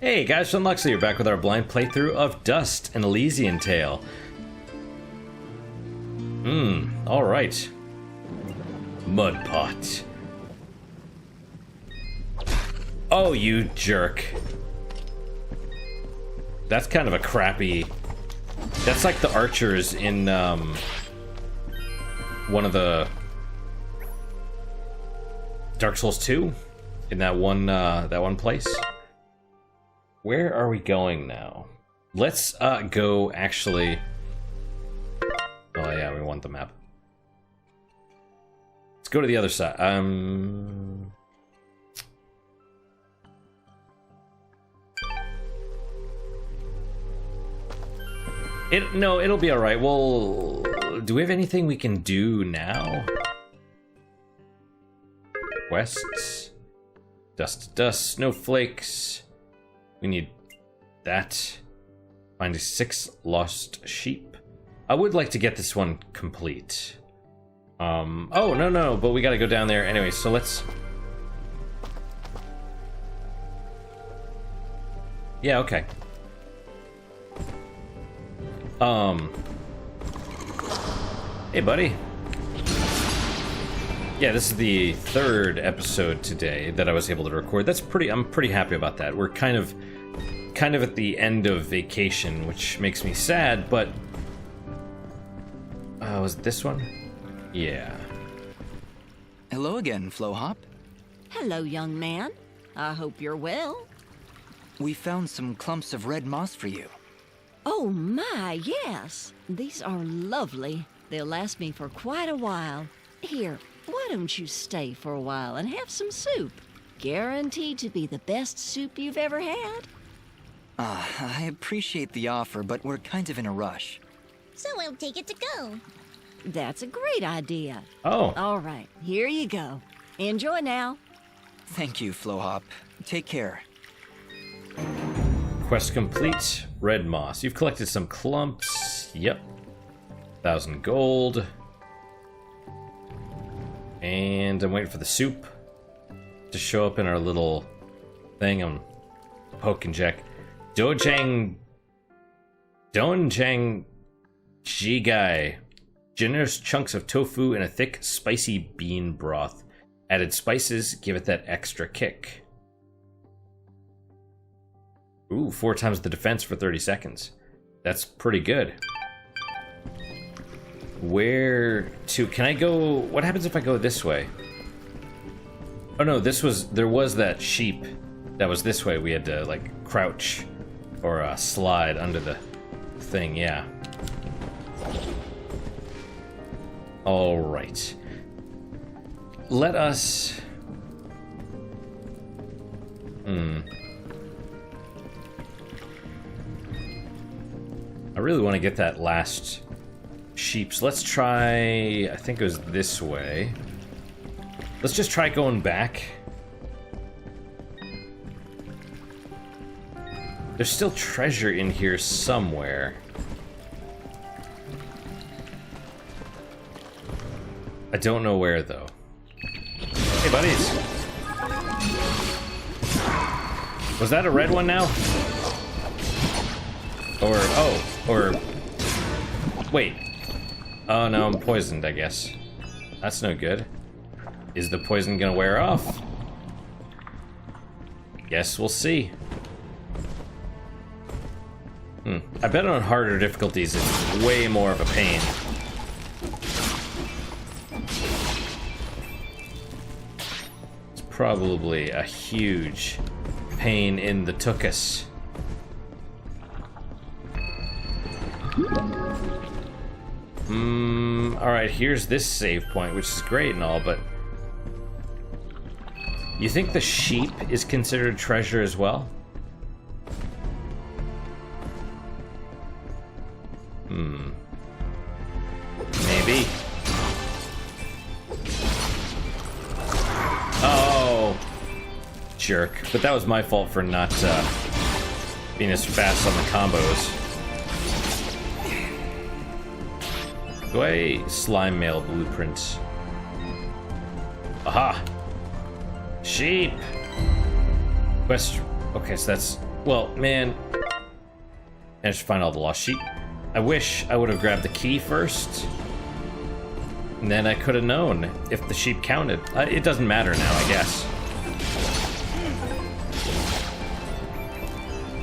Hey guys, Sean Luxley here, back with our blind playthrough of Dust, an Elysian tale. Alright. Mudpot. Oh, you jerk. That's kind of a crappy... That's like the archers in, one of the... Dark Souls 2? In that one place? Where are we going now? Let's go actually. Oh yeah, we want the map. Let's go to the other side. It'll be all right. Well, do we have anything we can do now? Quests, dust to dust, snowflakes. We need that. Find 6 lost sheep. I would like to get this one complete. Oh, no, but we gotta go down there anyway, so let's... Yeah, okay. Hey, buddy. Yeah, this is the 3rd episode today that I was able to record. I'm pretty happy about that. We're kind of at the end of vacation, which makes me sad, but... was it this one? Yeah. Hello again, Flowhop. Hello, young man. I hope you're well. We found some clumps of red moss for you. Oh my, yes. These are lovely. They'll last me for quite a while. Here, why don't you stay for a while and have some soup? Guaranteed to be the best soup you've ever had. I appreciate the offer, but we're kind of in a rush. So I'll take it to go. That's a great idea. Oh. All right, here you go. Enjoy now. Thank you, Flowhop. Take care. Quest complete. Red moss. You've collected some clumps. Yep. 1,000 gold. And I'm waiting for the soup to show up in our little thing. I'm poking Jack. Donjang Jigai. Generous chunks of tofu and a thick, spicy bean broth. Added spices give it that extra kick. Ooh, 4 times the defense for 30 seconds. That's pretty good. Where to? Can I go? What happens if I go this way? Oh no, there was that sheep that was this way. We had to like crouch or slide under the thing, yeah. All right. Let us... I really want to get that last sheep. So let's try... I think it was this way. Let's just try going back. There's still treasure in here somewhere. I don't know where, though. Hey, buddies. Was that a red one now? Or... Wait. Oh, no, I'm poisoned, I guess. That's no good. Is the poison gonna wear off? Guess we'll see. I bet on harder difficulties it's way more of a pain. It's probably a huge pain in the tuchus. Alright, here's this save point, which is great and all, but... You think the sheep is considered treasure as well? Maybe. Oh, jerk. But that was my fault for not being as fast on the combos. Go away, slime mail blueprints. Aha! Sheep! Quest... Okay, so that's Well, man. I should find all the lost sheep. I wish I would have grabbed the key first. And then I could have known if the sheep counted. It doesn't matter now, I guess.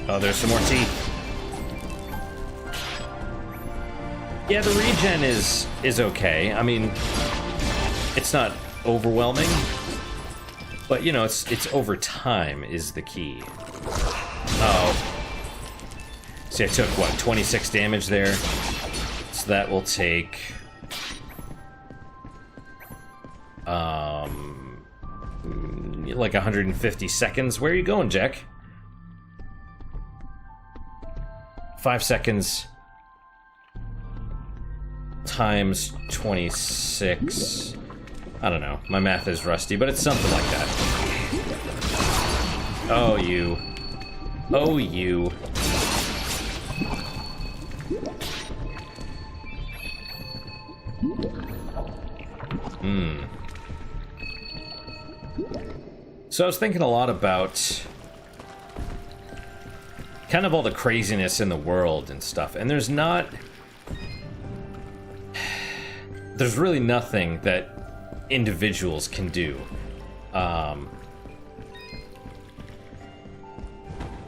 Oh, there's some more teeth. Yeah, the regen is okay. I mean, it's not overwhelming, but you know, it's over time is the key. Oh. See, I took what, 26 damage there. So that will take like 150 seconds. Where are you going, Jack? 5 seconds times 26. I don't know. My math is rusty, but it's something like that. Oh, you. Oh, you. So I was thinking a lot about kind of all the craziness in the world and stuff, and there's really nothing that individuals can do.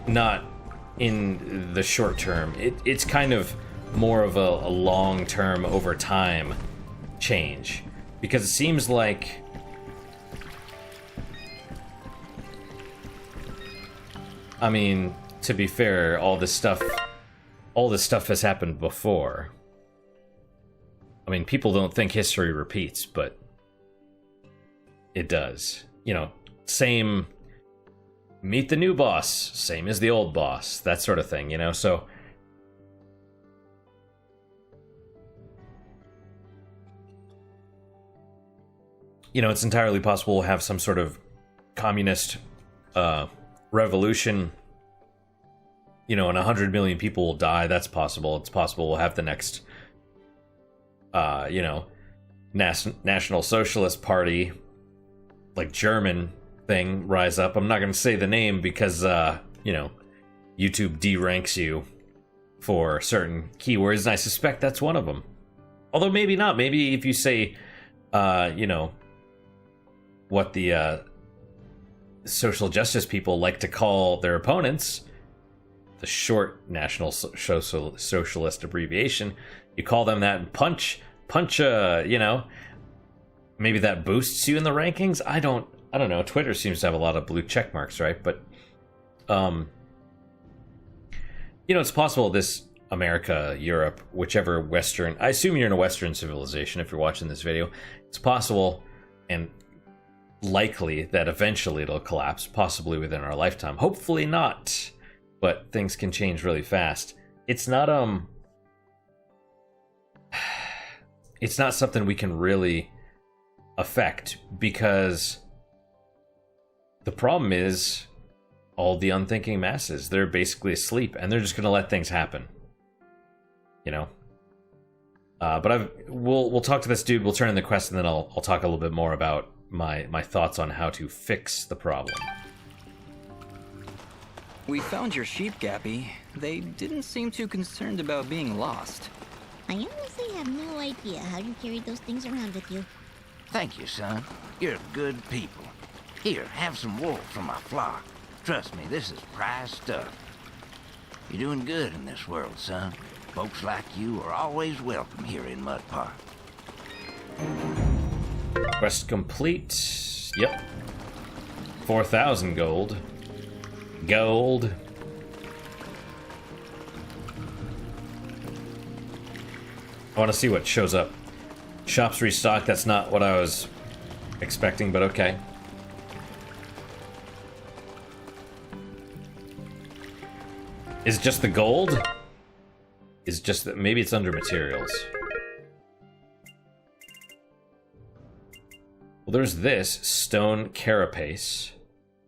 Not in the short term. It's kind of more of a long-term, over time change, because it seems like I mean, to be fair, all this stuff has happened before. I mean, people don't think history repeats, but it does. You know, same, meet the new boss, same as the old boss, that sort of thing, you know, so you know, it's entirely possible we'll have some sort of communist revolution, you know, and 100 million people will die. That's possible. It's possible we'll have the next, you know, National Socialist Party, like German thing, rise up. I'm not going to say the name because, you know, YouTube deranks you for certain keywords, and I suspect that's one of them. Although maybe not. Maybe if you say, you know, what the social justice people like to call their opponents, the short National Socialist abbreviation, you call them that and punch, you know, maybe that boosts you in the rankings. I don't know. Twitter seems to have a lot of blue check marks, right? But, you know, it's possible this America, Europe, whichever Western, I assume you're in a Western civilization if you're watching this video, it's possible and likely that eventually it'll collapse, possibly within our lifetime. Hopefully not, but things can change really fast. It's not something we can really affect, because the problem is all the unthinking masses, they're basically asleep and they're just going to let things happen, you know. But we'll talk to this dude, we'll turn in the quest, and then I'll talk a little bit more about my thoughts on how to fix the problem. We found your sheep, Gappy. They didn't seem too concerned about being lost. I honestly have no idea how you carried those things around with you. Thank you, son. You're good people. Here, have some wool from my flock. Trust me, this is prized stuff. You're doing good in this world, son. Folks like you are always welcome here in Mudpot. Quest complete. Yep. 4,000 gold. Gold. I want to see what shows up. Shops restocked. That's not what I was expecting, but okay. Is it just the gold? Is just that maybe it's under materials. Well, there's this stone carapace.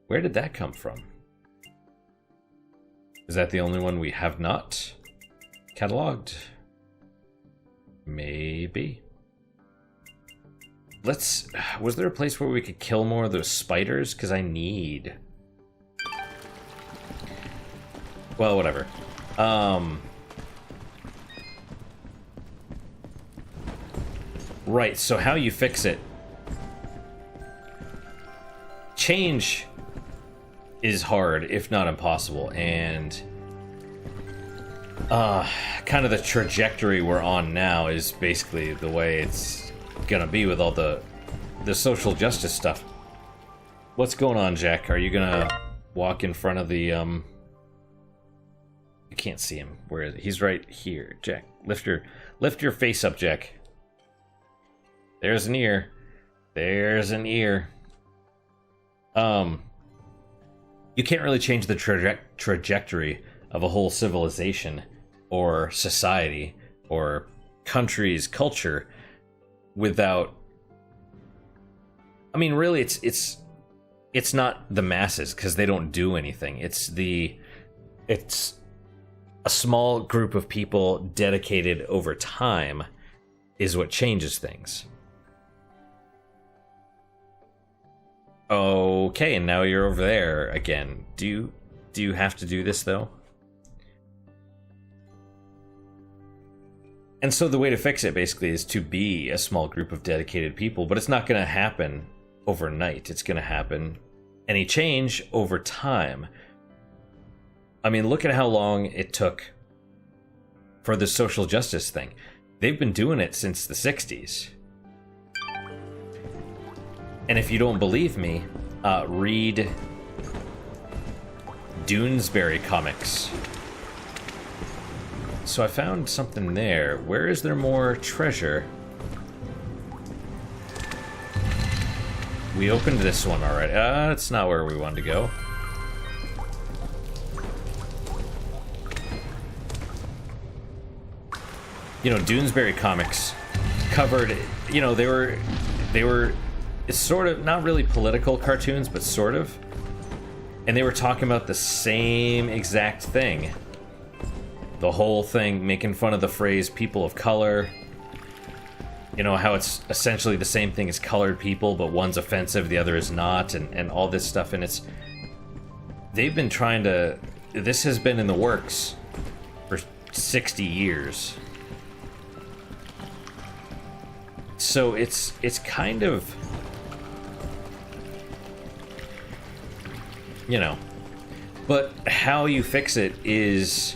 Where did that come from? Is that the only one we have not cataloged? Maybe. Let's... Was there a place where we could kill more of those spiders? Because I need... Well, whatever. Right, so how you fix it. Change is hard, if not impossible, and kind of the trajectory we're on now is basically the way it's gonna be with all the social justice stuff. What's going on, Jack? Are you gonna walk in front of the I can't see him. Where is he? He's right here. Jack, lift your face up, Jack. There's an ear. There's an ear. You can't really change the trajectory of a whole civilization or society or country's culture without... I mean, really, it's not the masses, because they don't do anything. It's a small group of people dedicated over time is what changes things. Okay, and now you're over there again. Do you have to do this, though? And so the way to fix it, basically, is to be a small group of dedicated people, but it's not going to happen overnight. It's going to happen any change over time. I mean, look at how long it took for the social justice thing. They've been doing it since the 60s. And if you don't believe me, read Doonesbury comics. So I found something there. Where is there more treasure? We opened this one already. That's not where we wanted to go. You know, Doonesbury comics covered, you know, they were it's sort of, not really political cartoons, but sort of. And they were talking about the same exact thing. The whole thing, making fun of the phrase people of color. You know, how it's essentially the same thing as colored people, but one's offensive, the other is not, and all this stuff. And it's... They've been trying to... This has been in the works for 60 years. So it's kind of... You know. But how you fix it is...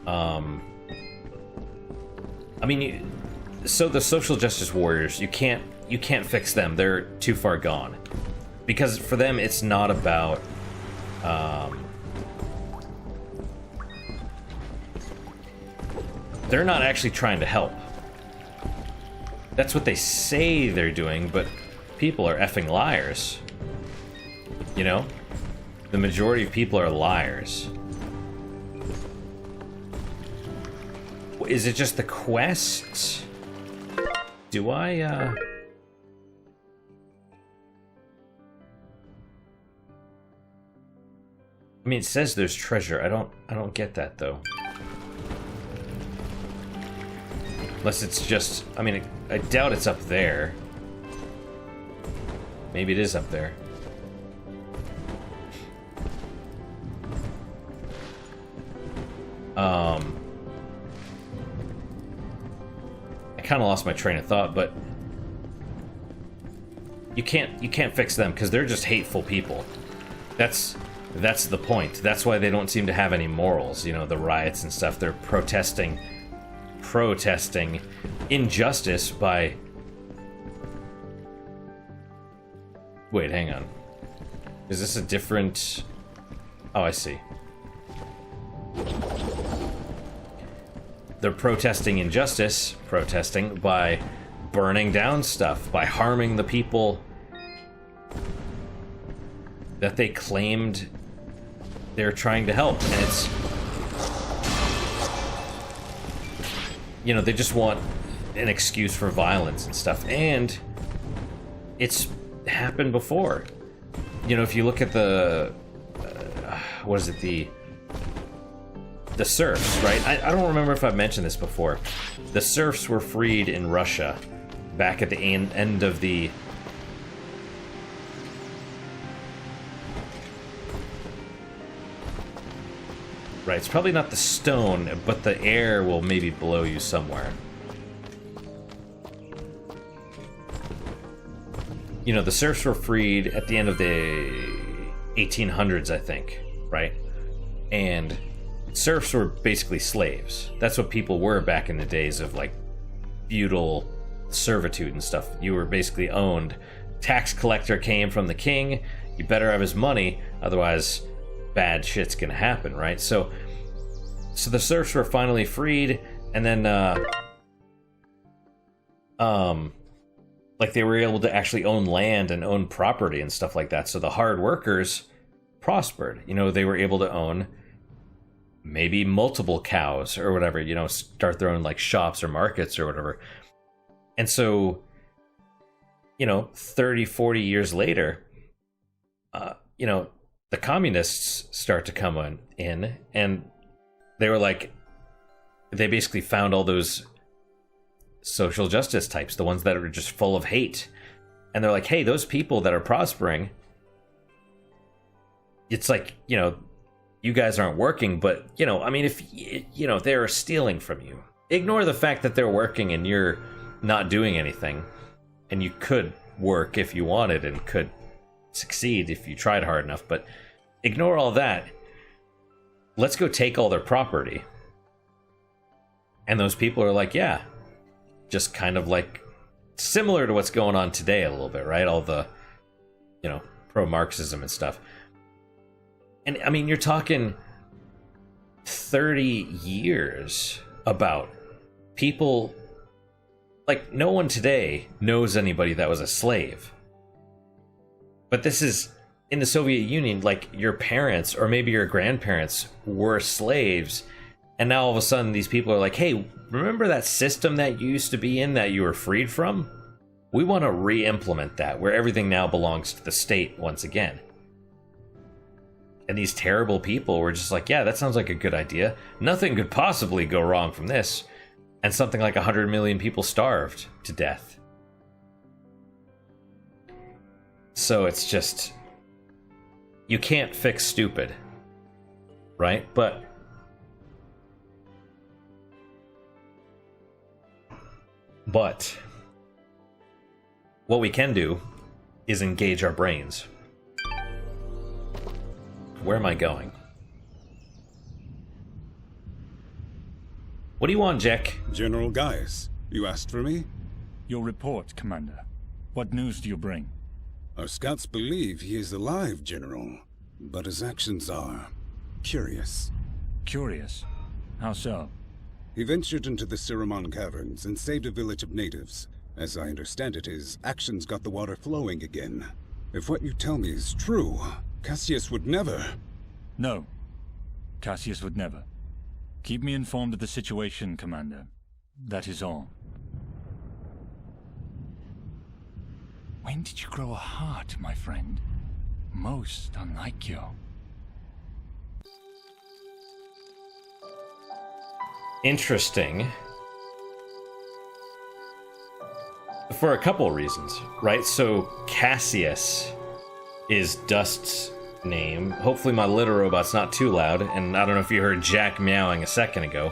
I mean... So the social justice warriors, you can't fix them. They're too far gone. Because for them, it's not about... they're not actually trying to help. That's what they say they're doing, but people are effing liars. You know? The majority of people are liars. Is it just the quest? Do I, I mean, it says there's treasure. I don't get that, though. Unless it's just... I mean, I doubt it's up there. Maybe it is up there. I kind of lost my train of thought, but you can't fix them because they're just hateful people. That's the point. That's why they don't seem to have any morals. You know, the riots and stuff. They're protesting injustice by... Wait, hang on. Is this a different... Oh, I see. They're protesting injustice, protesting by burning down stuff, by harming the people that they claimed they're trying to help. And it's... You know, they just want an excuse for violence and stuff. And it's happened before. You know, if you look at the... what is it? The serfs, right? I don't remember if I've mentioned this before. The serfs were freed in Russia back at the end of the... Right, it's probably not the stone, but the air will maybe blow you somewhere. You know, the serfs were freed at the end of the 1800s, I think, right? And serfs were basically slaves. That's what people were back in the days of, like, feudal servitude and stuff. You were basically owned. Tax collector came from the king. You better have his money, otherwise bad shit's gonna happen, right? So the serfs were finally freed, and then like they were able to actually own land and own property and stuff like that. So the hard workers prospered. You know, they were able to own maybe multiple cows or whatever, you know, start their own like shops or markets or whatever. And so, you know, 30, 40 years later, you know, the communists start to come in, and they were like, they basically found all those social justice types, the ones that are just full of hate. And they're like, hey, those people that are prospering, it's like, you know, you guys aren't working, but, you know, I mean, if, you know, they're stealing from you. Ignore the fact that they're working and you're not doing anything. And you could work if you wanted and could succeed if you tried hard enough, but ignore all that. Let's go take all their property. And those people are like, yeah, just kind of like similar to what's going on today a little bit, right? All the, you know, pro-Marxism and stuff. And I mean, you're talking 30 years about people, like no one today knows anybody that was a slave. But this is in the Soviet Union, like your parents or maybe your grandparents were slaves. And now all of a sudden these people are like, hey, remember that system that you used to be in that you were freed from? We want to re-implement that where everything now belongs to the state once again. And these terrible people were just like, yeah, that sounds like a good idea. Nothing could possibly go wrong from this. And something like 100 million people starved to death. So it's just, you can't fix stupid, right? But what we can do is engage our brains. Where am I going? What do you want, Jack? General Gaius, you asked for me? Your report, Commander. What news do you bring? Our scouts believe he is alive, General, but his actions are curious. Curious? How so? He ventured into the Siramon caverns and saved a village of natives. As I understand it, his actions got the water flowing again. If what you tell me is true, Cassius would never... No. Cassius would never. Keep me informed of the situation, Commander. That is all. When did you grow a heart, my friend? Most unlike you. Interesting. For a couple of reasons, right? So Cassius is Dust's name. Hopefully my litter robot's not too loud, and I don't know if you heard Jack meowing a second ago.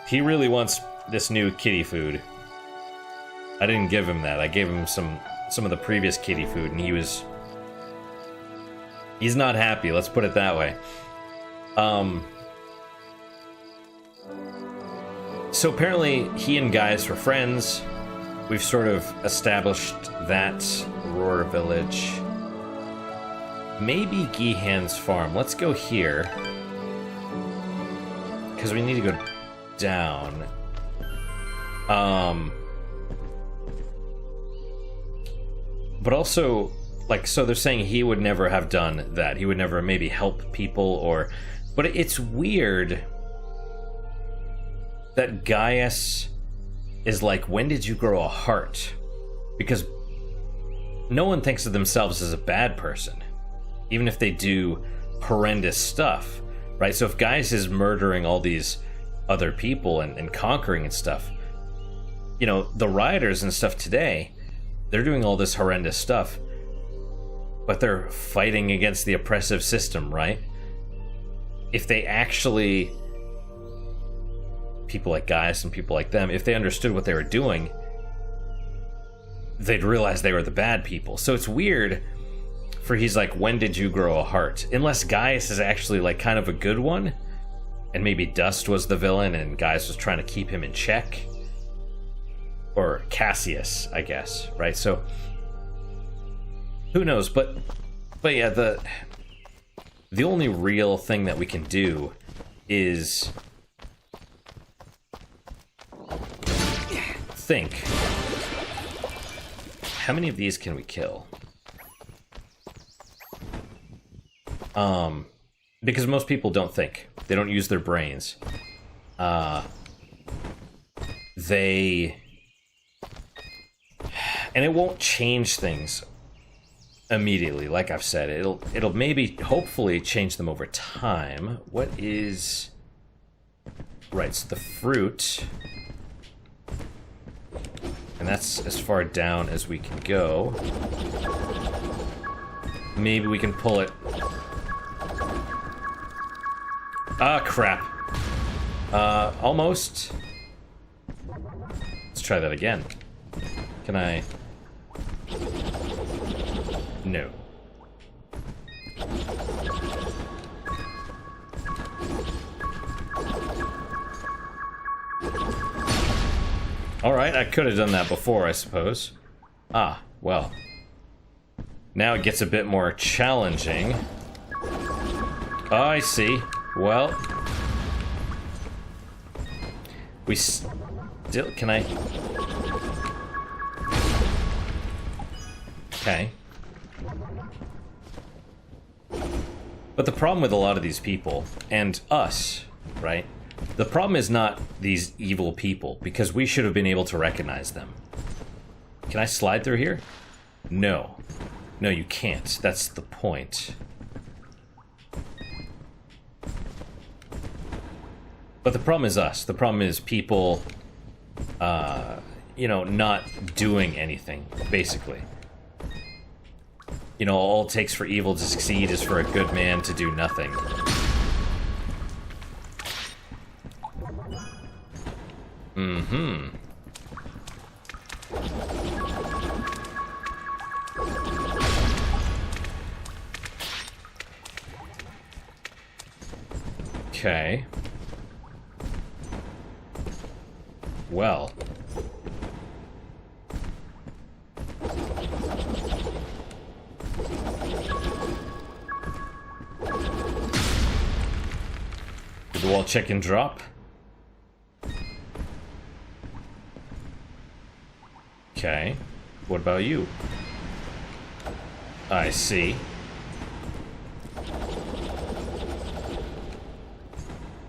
He really wants this new kitty food. I didn't give him that. I gave him some of the previous kitty food, and he's not happy, let's put it that way. So apparently he and Gaius were friends. We've sort of established that. Aurora Village. Maybe Gehan's farm. Let's go here. Because we need to go down. But also, like, so they're saying he would never have done that. He would never maybe help people or... But it's weird that Gaius is like, when did you grow a heart? Because no one thinks of themselves as a bad person, even if they do horrendous stuff, right? So if Gaius is murdering all these other people and conquering and stuff, you know, the rioters and stuff today, they're doing all this horrendous stuff, but they're fighting against the oppressive system, right? if they actually, people like Gaius and people like them, if they understood what they were doing, they'd realize they were the bad people. So it's weird for he's like, when did you grow a heart? Unless Gaius is actually like kind of a good one, and maybe Dust was the villain and Gaius was trying to keep him in check. Or Cassius, I guess, right? So who knows? But yeah, the only real thing that we can do is think. How many of these can we kill? Because most people don't think. They don't use their brains. And it won't change things immediately, like I've said. It'll maybe, hopefully, change them over time. What is... Right, so the fruit... And that's as far down as we can go. Maybe we can pull it... Ah, crap. Almost. Let's try that again. Can I... No. Alright, I could have done that before, I suppose. Ah, well. Now it gets a bit more challenging. Oh, I see. Well. We still... Can I... Okay. But the problem with a lot of these people, and us, right? The problem is not these evil people, because we should have been able to recognize them. Can I slide through here? No. No, you can't. That's the point. But the problem is us. The problem is people, you know, not doing anything, basically. You know, all it takes for evil to succeed is for a good man to do nothing. Mm-hmm. Okay. Well. Did the wall check and drop? Okay. What about you? I see.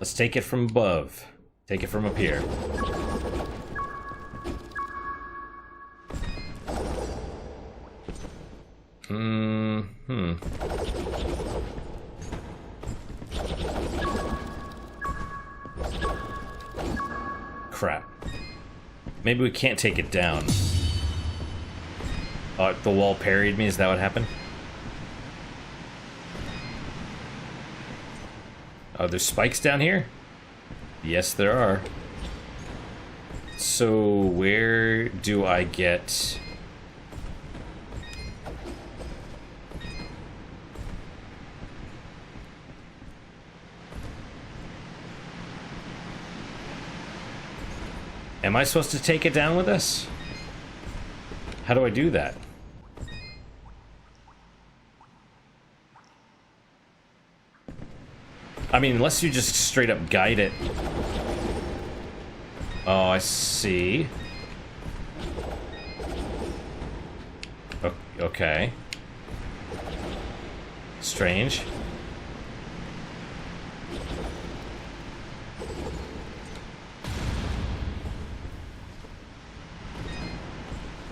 Let's take it from above. Take it from up here. Mm-hmm. Crap. Maybe we can't take it down. Oh, the wall parried me? Is that what happened? Oh, there's spikes down here? Yes, there are. So, where do I get... Am I supposed to take it down with us? How do I do that? I mean, unless you just straight up guide it. Oh, I see. Okay. Strange.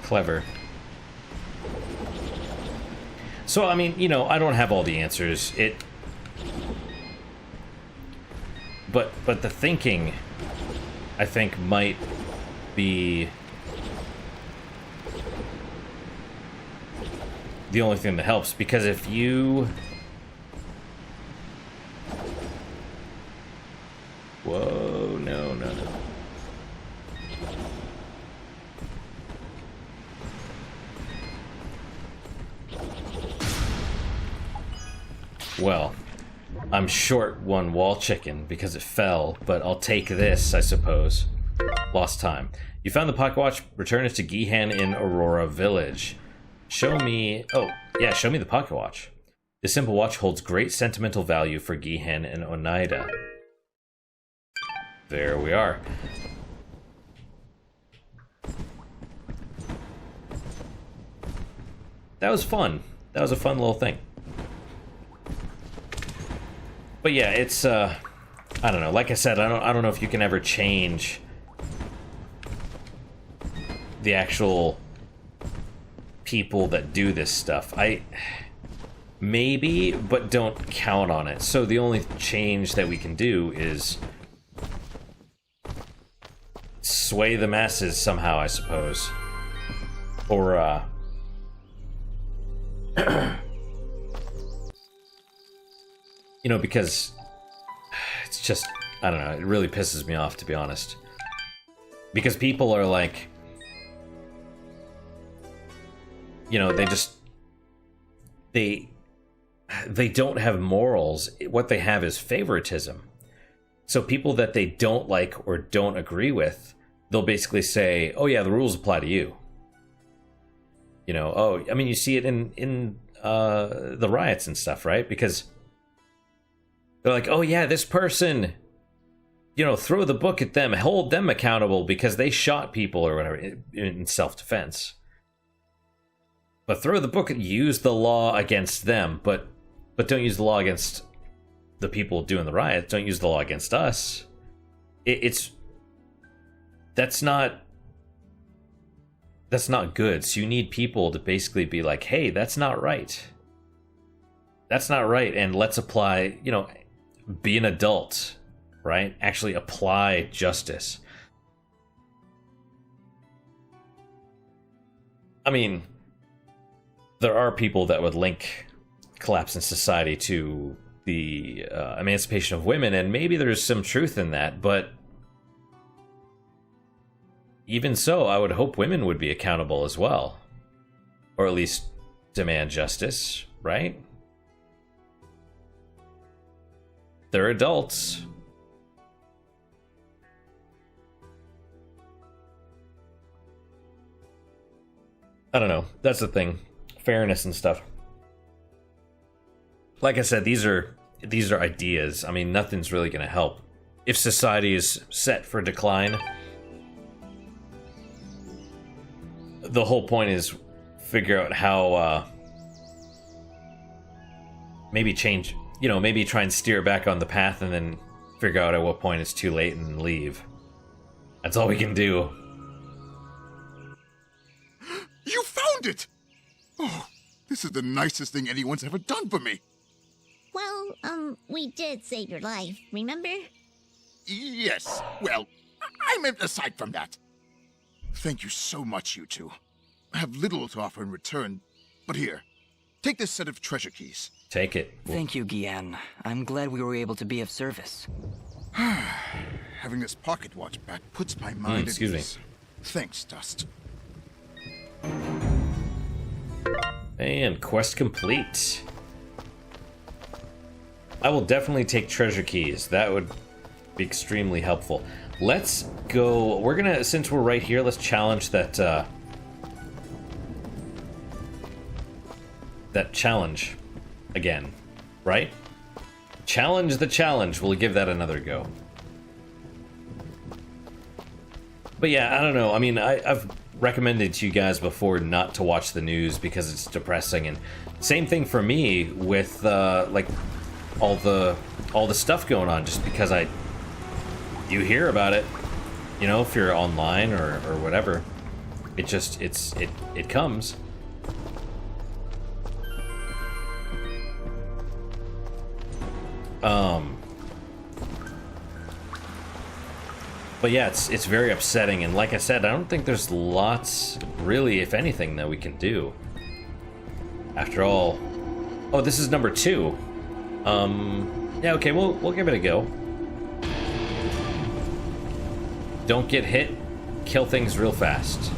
Clever. So, I mean, you know, I don't have all the answers. But the thinking, I think, might be the only thing that helps. Because if you... Whoa, no, no, no. Well, I'm short one wall chicken because it fell, but I'll take this, I suppose. Lost time. You found the pocket watch. Return it to Gihan in Aurora Village. Show me... Oh, yeah, show me the pocket watch. This simple watch holds great sentimental value for Gihan and Oneida. There we are. That was fun. That was a fun little thing. But yeah, it's I don't know. Like I said, I don't know if you can ever change the actual people that do this stuff. Maybe, but don't count on it. So the only change that we can do is sway the masses somehow, I suppose. Or you know, because it's just, I don't know, it really pisses me off, to be honest. Because people are like, you know, they don't have morals. What they have is favoritism. So people that they don't like or don't agree with, they'll basically say, oh yeah, the rules apply to you. You know, oh, I mean, you see it in the riots and stuff, right? Because they're like, oh yeah, this person, you know, throw the book at them, hold them accountable because they shot people or whatever in self-defense. But throw the book, use the law against them, but don't use the law against the people doing the riots. Don't use the law against us. That's not good. So you need people to basically be like, hey, that's not right. That's not right, and let's apply, you know, be an adult, right? Actually apply justice. I mean, there are people that would link collapse in society to the emancipation of women, and maybe there's some truth in that, but even so, I would hope women would be accountable as well. Or at least demand justice, right? They're adults. I don't know. That's the thing. Fairness and stuff. Like I said, these are ideas. I mean, nothing's really going to help. If society is set for decline, the whole point is figure out how maybe change, you know, maybe try and steer back on the path and then figure out at what point it's too late and leave. That's all we can do. You found it! Oh, this is the nicest thing anyone's ever done for me. Well, we did save your life, remember? Yes, well, I meant aside from that. Thank you so much, you two. I have little to offer in return, but here, take this set of treasure keys. Take it. Thank you, Gian. I'm glad we were able to be of service. Having this pocket watch back puts my mind at excuse me. ease. Thanks, Dust. And quest complete. I will definitely take treasure keys. That would be extremely helpful. Let's go. We're gonna, since we're right here, let's challenge that that challenge again, right? Challenge the challenge. We'll give that another go. But yeah, I don't know. I mean, I've recommended to you guys before not to watch the news because it's depressing, and same thing for me with like all the stuff going on, just because you hear about it, you know, if you're online or whatever, it just it comes. But yeah, it's very upsetting, and like I said, I don't think there's lots, really, if anything, that we can do. After all, oh, this is number 2. Yeah, okay, we'll give it a go. don't get hit, kill things real fast.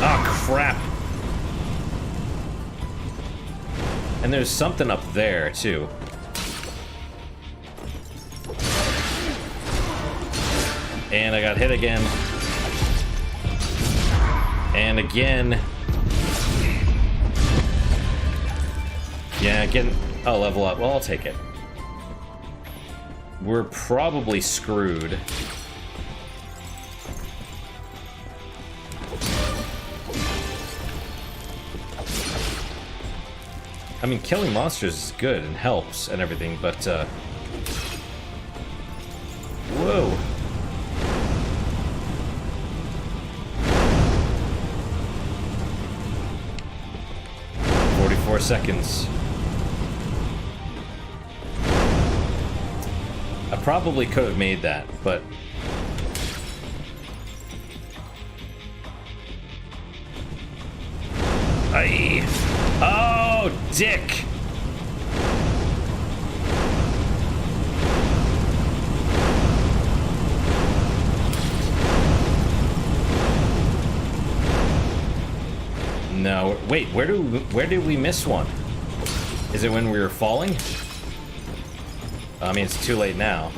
Oh, crap. And there's something up there, too. And I got hit again. And again. Yeah, getting... Oh, level up. Well, I'll take it. We're probably screwed. I mean, killing monsters is good and helps and everything, but, whoa. Seconds. I probably could have made that, but Aye. Oh, dick. No, wait, where did we miss one? Is it when we were falling? I mean, it's too late now.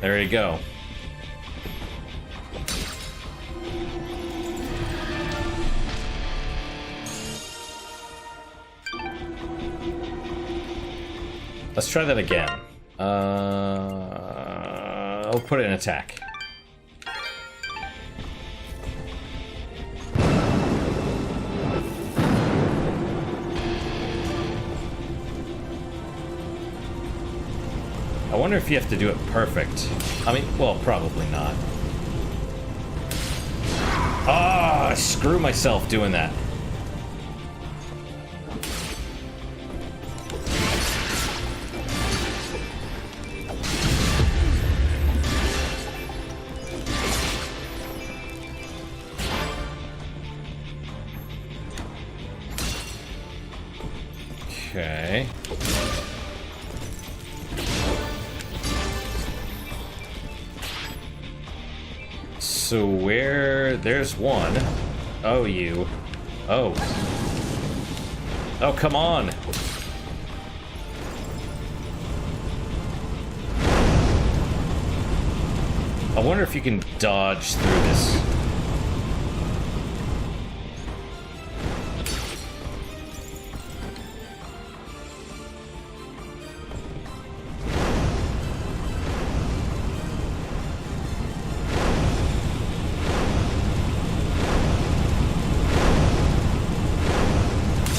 There you go. Let's try that again. I'll put it in attack. I wonder if you have to do it perfect. I mean, well, probably not. Ah, screw myself doing that. Okay. So where... There's one. Oh, you. Oh. Oh, come on. I wonder if you can dodge through this.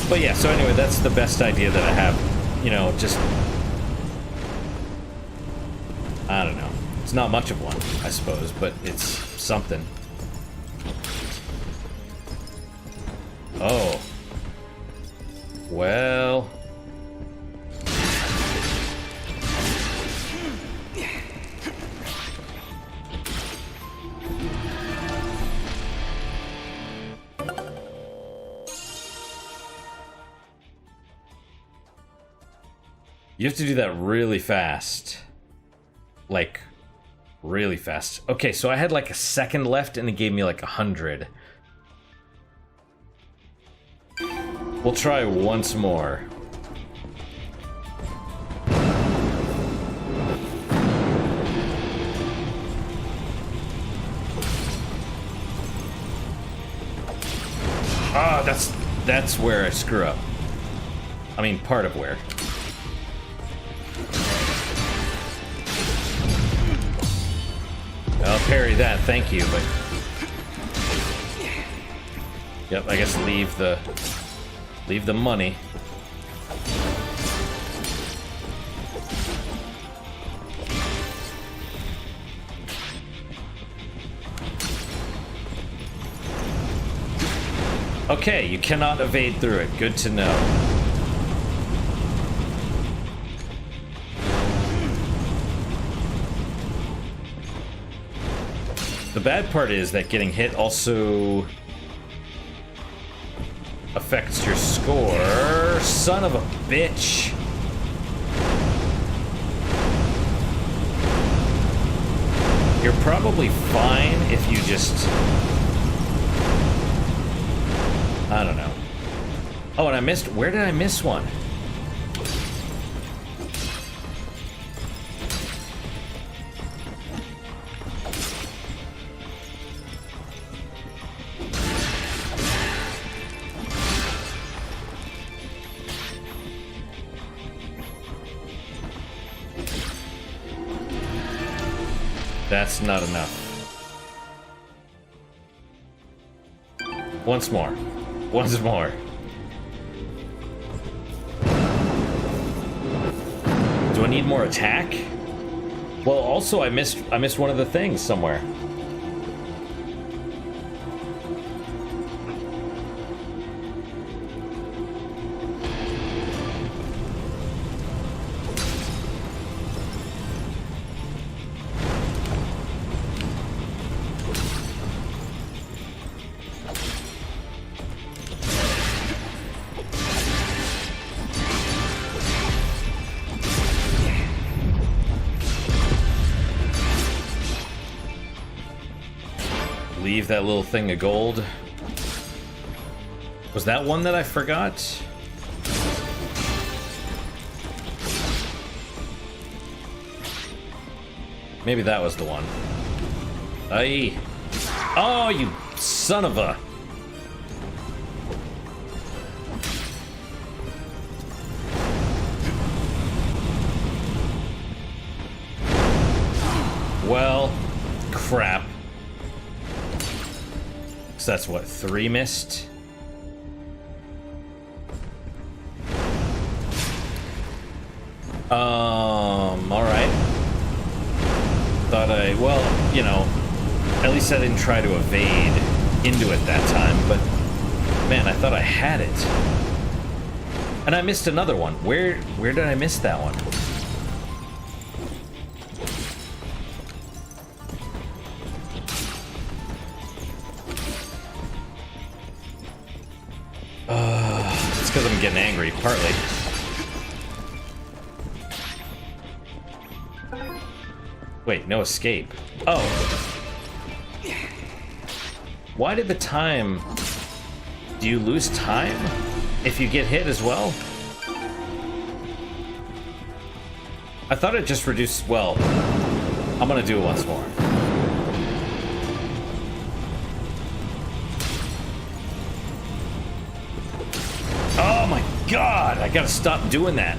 But yeah, so anyway, that's the best idea that I have. You know, just... I don't know. It's not much of one, I suppose, but it's something. Oh. Well... You have to do that really fast. Like, really fast. Okay, so I had like a second left and it gave me like 100. We'll try once more. Ah, that's where I screw up. I mean, part of where. I'll parry that, thank you, but... Yep, I guess leave the money. Okay, you cannot evade through it. Good to know. The bad part is that getting hit also affects your score. Son of a bitch. You're probably fine if you just... I don't know. Oh, and I missed... Where did I miss one? That's not enough. Once more. Once more. Do I need more attack? Well, also I missed one of the things somewhere. Leave that little thing of gold. Was that one that I forgot? Maybe that was the one. Aye. Oh, you son of a... Well, crap. So that's what, 3 missed? Alright. Thought well, you know, at least I didn't try to evade into it that time, but man, I thought I had it. And I missed another one. Where did I miss that one? It's because I'm getting angry, partly. Wait, no escape. Oh. Why did the time... Do you lose time if you get hit as well? I thought it just reduced... Well, I'm gonna do it once more. Oh my god, I gotta stop doing that.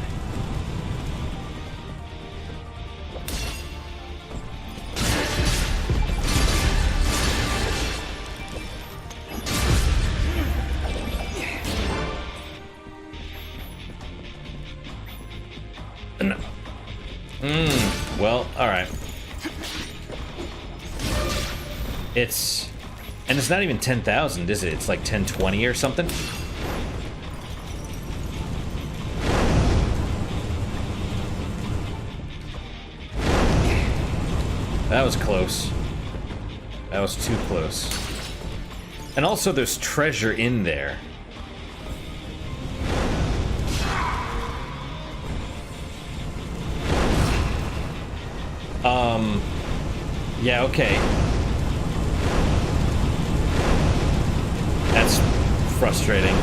Well, alright. It's... And it's not even 10,000, is it? It's like 1020 or something? That was close. That was too close. And also there's treasure in there. Yeah, okay. That's frustrating.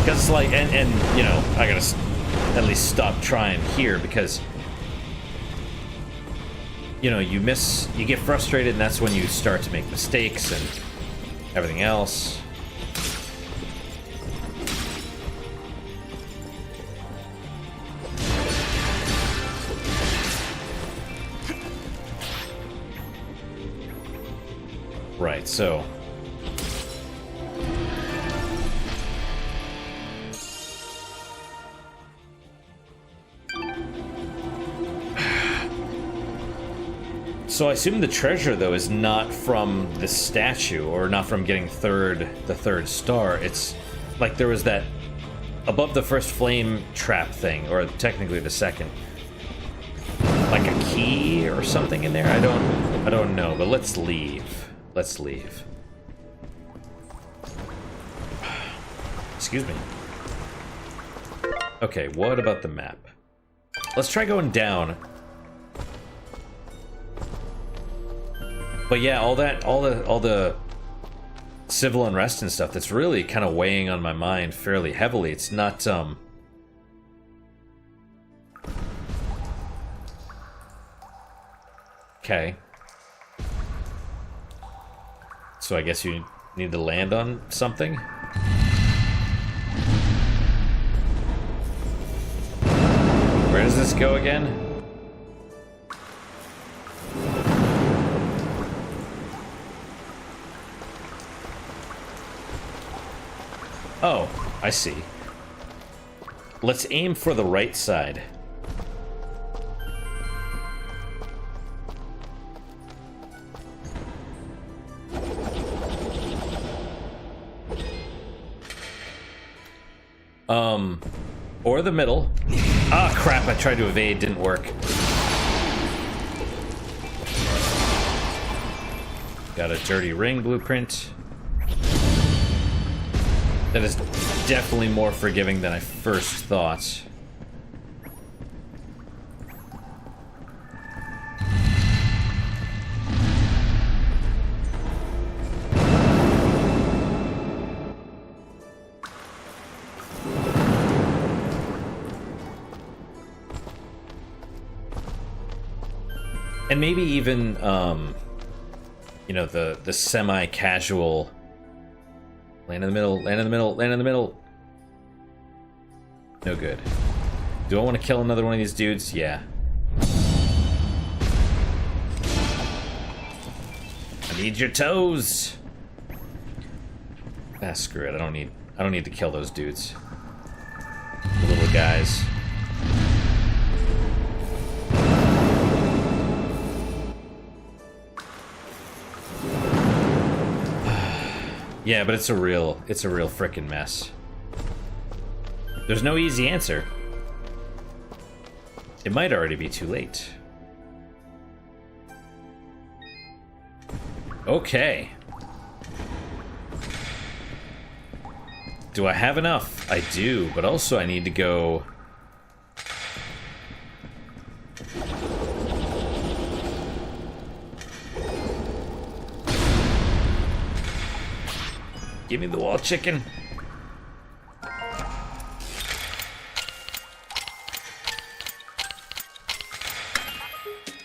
Because it's like, and you know, I gotta at least stop trying here because, you know, you get frustrated and that's when you start to make mistakes and everything else. Right, so... So I assume the treasure, though, is not from the statue, or not from getting the third star. It's like there was that above the first flame trap thing, or technically the second. like a key or something in there. I don't know, but let's leave. Let's leave. Excuse me. Okay, what about the map? Let's try going down. But yeah, all the civil unrest and stuff, that's really kind of weighing on my mind fairly heavily. It's not okay. So I guess you need to land on something. Where does this go again? Oh, I see. Let's aim for the right side. Or the middle. Ah, crap, I tried to evade, didn't work. Got a dirty ring blueprint. That is definitely more forgiving than I first thought. And maybe even, you know, the semi-casual land in the middle, land in the middle, land in the middle. No good. Do I want to kill another one of these dudes? Yeah. I need your toes. Ah, screw it. I don't need to kill those dudes. The little guys. Yeah, but it's a real frickin' mess. There's no easy answer. It might already be too late. Okay. Do I have enough? I do, but also I need to go... Give me the wall chicken.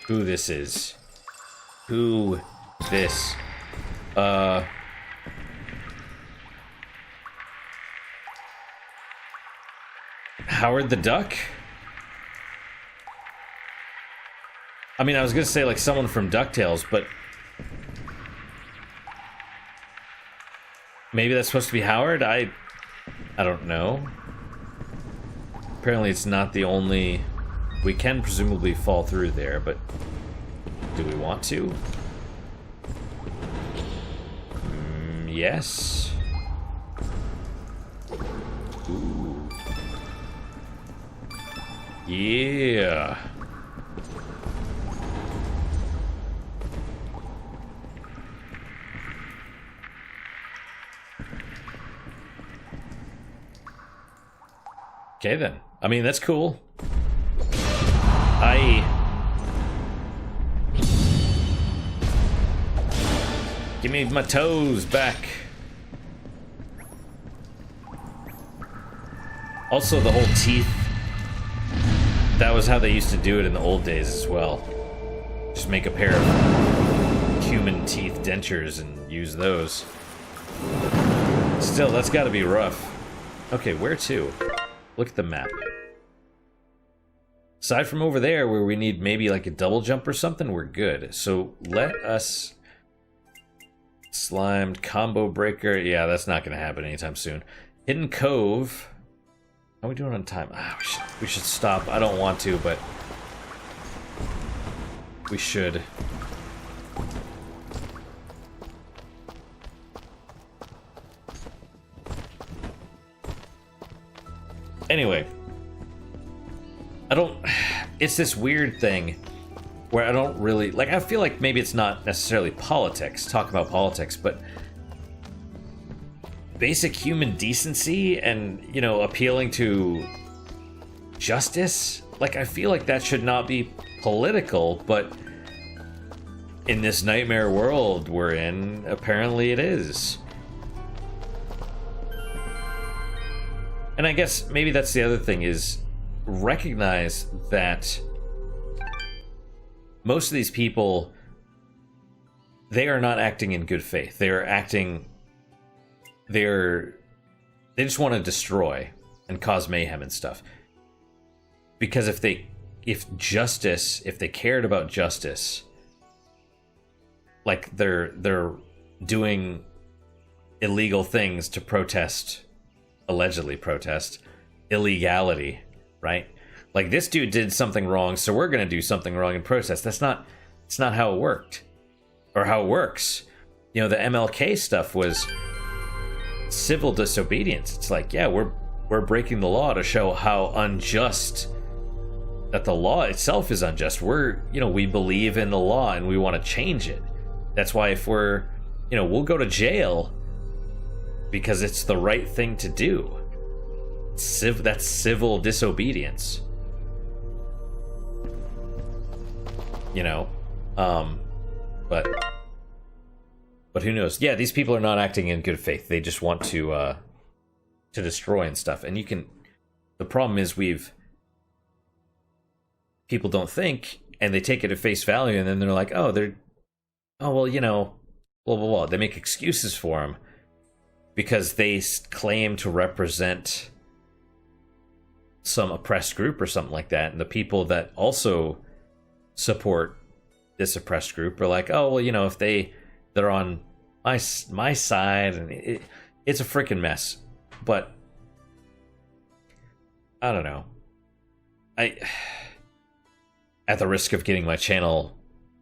Who this is? Who this? Howard the Duck? I mean, I was gonna say like someone from DuckTales, but maybe that's supposed to be Howard? I don't know. Apparently it's not the only... We can presumably fall through there, but do we want to? Yes. Ooh. Yeah. Okay then. I mean, that's cool. Give me my toes back. Also, the whole teeth. That was how they used to do it in the old days as well. Just make a pair of human teeth dentures and use those. Still, that's gotta be rough. Okay, where to? Look at the map. Aside from over there, where we need maybe like a double jump or something, we're good. So let us... Slimed, combo breaker. Yeah, that's not going to happen anytime soon. Hidden Cove. How are we doing on time? Ah, we should stop. I don't want to, but... we should. Anyway. I don't... It's this weird thing. where I don't really like. I feel like maybe it's not necessarily politics, talk about politics, but basic human decency and, you know, appealing to justice. Like, I feel like that should not be political, but in this nightmare world we're in, apparently it is. And I guess maybe that's the other thing, is recognize that most of these people, they are not acting in good faith. They are acting, they just want to destroy and cause mayhem and stuff. Because if they cared about justice, like they're doing illegal things to allegedly protest illegality, right? Like, this dude did something wrong, so we're gonna do something wrong and protest. It's not how it worked, or how it works. You know, the MLK stuff was civil disobedience. It's like, yeah, we're breaking the law to show how unjust, that the law itself is unjust. We believe in the law and we want to change it. That's why if we'll go to jail because it's the right thing to do. That's civil disobedience. You know, but who knows? Yeah, these people are not acting in good faith. They just want to destroy and stuff. And the problem is people don't think, and they take it at face value, and then they're like, oh well, you know, blah blah blah. They make excuses for them because they claim to represent some oppressed group or something like that, and the people that also support this oppressed group are like, oh well, you know, if they're on my side, and it's a freaking mess. But I don't know. At the risk of getting my channel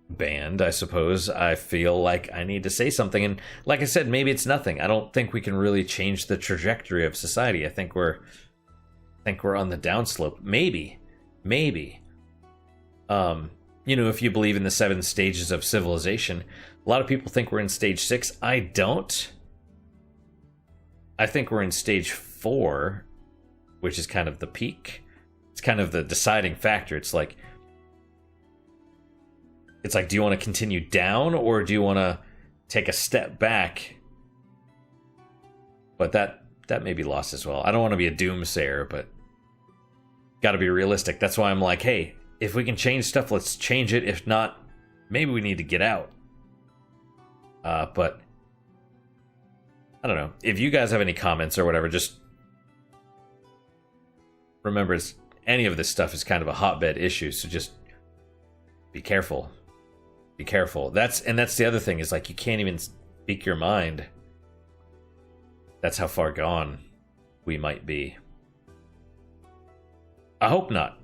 banned, I suppose, I feel like I need to say something. And like I said, maybe it's nothing. I don't think we can really change the trajectory of society. I think we're on the downslope. Maybe. You know, if you believe in the 7 stages of civilization, a lot of people think we're in stage 6. I don't. I think we're in stage 4, which is kind of the peak. It's kind of the deciding factor. It's like, do you want to continue down, or do you want to take a step back? But that may be lost as well. I don't want to be a doomsayer, but got to be realistic. That's why I'm like, hey, if we can change stuff, let's change it. If not, maybe we need to get out. But I don't know. If you guys have any comments or whatever, just remember, any of this stuff is kind of a hotbed issue, so just be careful. Be careful. That's the other thing, is like, you can't even speak your mind. That's how far gone we might be. I hope not.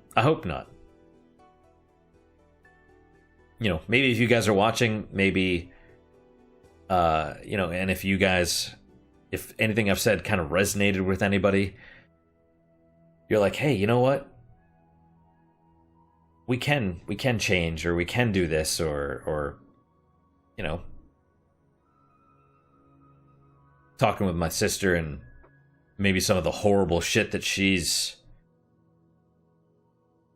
You know, maybe if you guys are watching, maybe, you know, and if anything I've said kind of resonated with anybody, you're like, hey, you know what? We can change, or we can do this, or you know, talking with my sister and maybe some of the horrible shit that she's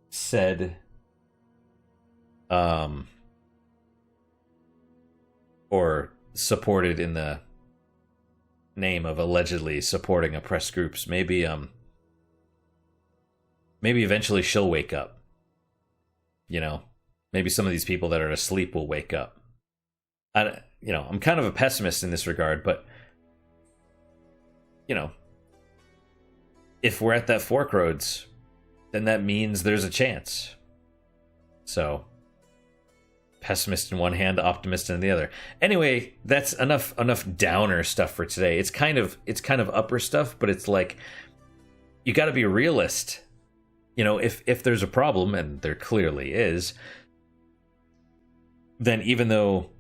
said, or supported in the name of allegedly supporting oppressed groups. Maybe eventually she'll wake up. You know, maybe some of these people that are asleep will wake up. I'm kind of a pessimist in this regard, but you know, if we're at that fork roads, then that means there's a chance. So, pessimist in one hand, optimist in the other. Anyway, that's enough downer stuff for today. It's kind of upper stuff, but it's like, you got to be a realist. You know, if there's a problem, and there clearly is, then even though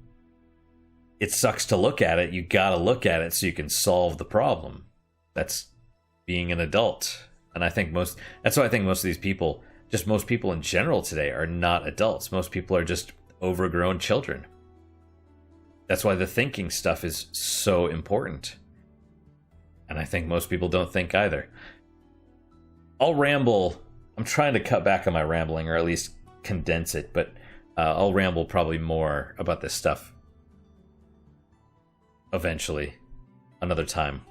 it sucks to look at it, you gotta look at it so you can solve the problem. That's being an adult. And that's why I think most of these people just most people in general today are not adults. Most people are just overgrown children. That's why the thinking stuff is so important. And I think most people don't think either. I'll ramble. I'm trying to cut back on my rambling, or at least condense it, but I'll ramble probably more about this stuff eventually, another time.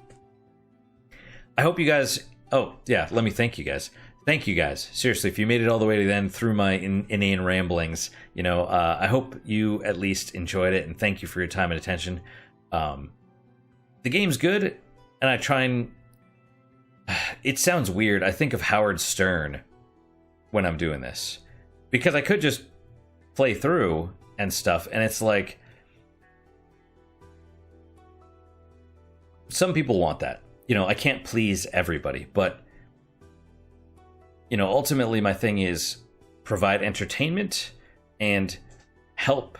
I hope you guys... Oh, yeah, let me thank you guys. Thank you guys. Seriously, if you made it all the way to the end through my inane ramblings, you know, I hope you at least enjoyed it, and thank you for your time and attention. The game's good, and I try and... It sounds weird. I think of Howard Stern when I'm doing this, because I could just play through and stuff, and it's like... Some people want that. You know, I can't please everybody, but... You know, ultimately my thing is provide entertainment and help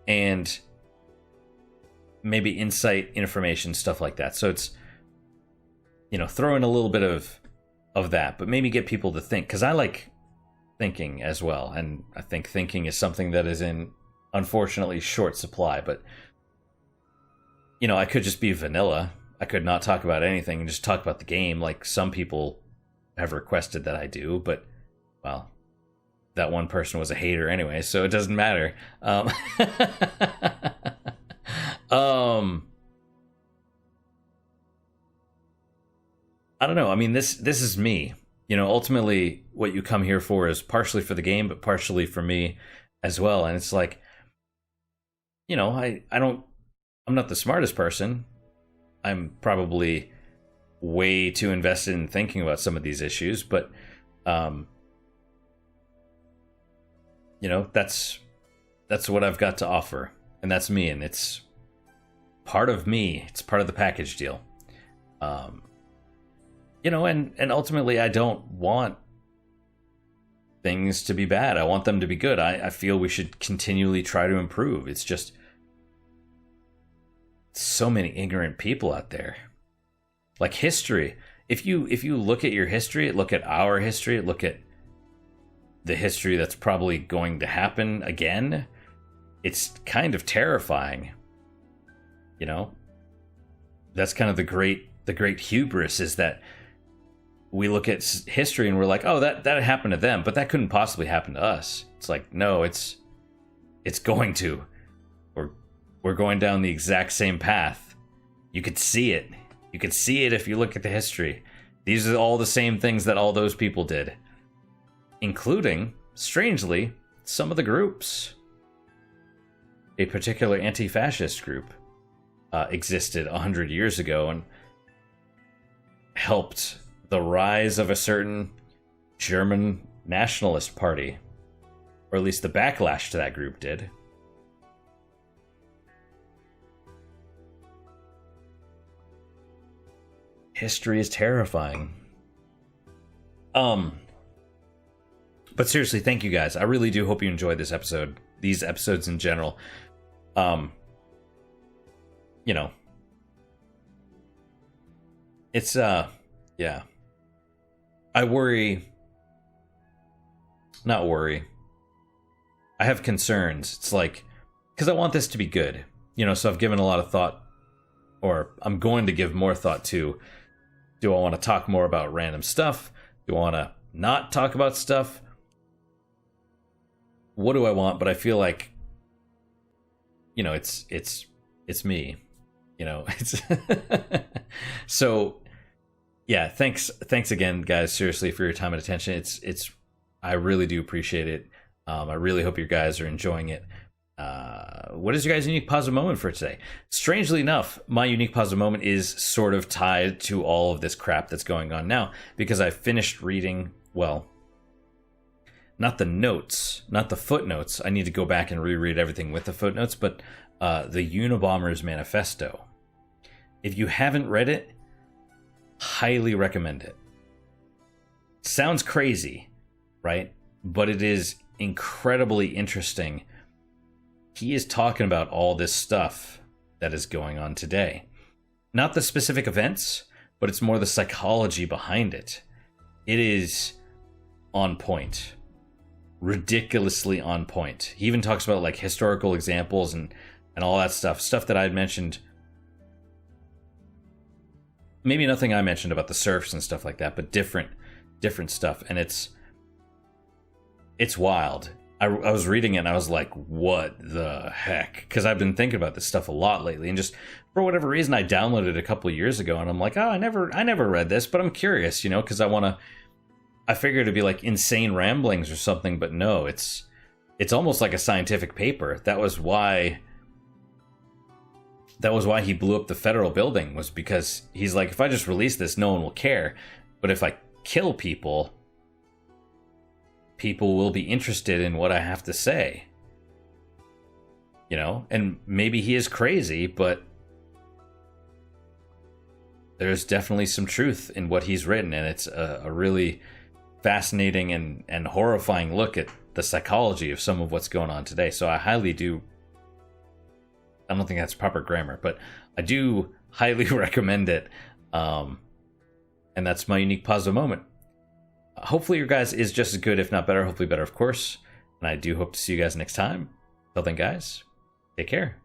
and maybe insight, information, stuff like that. So it's, you know, throw in a little bit of that, but maybe get people to think, because I like thinking as well, and I think thinking is something that is in, unfortunately, short supply. But, you know, I could just be vanilla. I could not talk about anything and just talk about the game like some people have requested that I do, but, well, that one person was a hater anyway, so it doesn't matter. I don't know. I mean, this is me. You know, ultimately, what you come here for is partially for the game, but partially for me as well. And it's like, you know, I'm not the smartest person. I'm probably way too invested in thinking about some of these issues, but you know, that's what I've got to offer, and that's me, and it's part of me. It's part of the package deal. You know, and ultimately I don't want things to be bad. I want them to be good. I feel we should continually try to improve. It's just so many ignorant people out there. Like history. If you look at your history, look at our history, look at the history that's probably going to happen again, it's kind of terrifying. You know? That's kind of the great hubris, is that we look at history and we're like, oh, that happened to them, but that couldn't possibly happen to us. It's like, no, it's going to. We're going down the exact same path. You could see it. You could see it if you look at the history. These are all the same things that all those people did. Including, strangely, some of the groups. A particular anti-fascist group existed 100 years ago and helped the rise of a certain German nationalist party. Or at least the backlash to that group did. History is terrifying. But seriously, thank you guys. I really do hope you enjoyed this episode. These episodes in general. You know. It's, yeah. I worry. Not worry. I have concerns. It's like, because I want this to be good. You know, so I've given a lot of thought, or I'm going to give more thought to, do I want to talk more about random stuff? Do I want to not talk about stuff? What do I want? But I feel like, you know, it's me, you know. It's so, yeah. Thanks again, guys. Seriously, for your time and attention. It's I really do appreciate it. I really hope you guys are enjoying it. What is your guys' unique positive moment for today? Strangely enough, my unique positive moment is sort of tied to all of this crap that's going on now, because I finished reading, well, not the notes, not the footnotes. I need to go back and reread everything with the footnotes, but the Unabomber's Manifesto. If you haven't read it, highly recommend it. Sounds crazy, right? But it is incredibly interesting. He is talking about all this stuff that is going on today. Not the specific events, but it's more the psychology behind it. It is on point. Ridiculously on point. He even talks about like historical examples and all that stuff that I had mentioned. Maybe nothing I mentioned about the serfs and stuff like that, but different stuff. And it's wild. I was reading it and I was like, what the heck? Because I've been thinking about this stuff a lot lately, and just for whatever reason I downloaded it a couple of years ago, and I'm like, oh, I never read this, but I'm curious, you know, because I figured it'd be like insane ramblings or something, but no, it's almost like a scientific paper. That was why he blew up the federal building, was because he's like, if I just release this, no one will care. But if I kill people will be interested in what I have to say. You know? And maybe he is crazy, but there's definitely some truth in what he's written, and it's a really fascinating and horrifying look at the psychology of some of what's going on today. So I highly do... I don't think that's proper grammar, but I do highly recommend it. And that's my unique positive moment. Hopefully your guys is just as good, if not better. Hopefully better, of course. And I do hope to see you guys next time. Till then, guys, take care.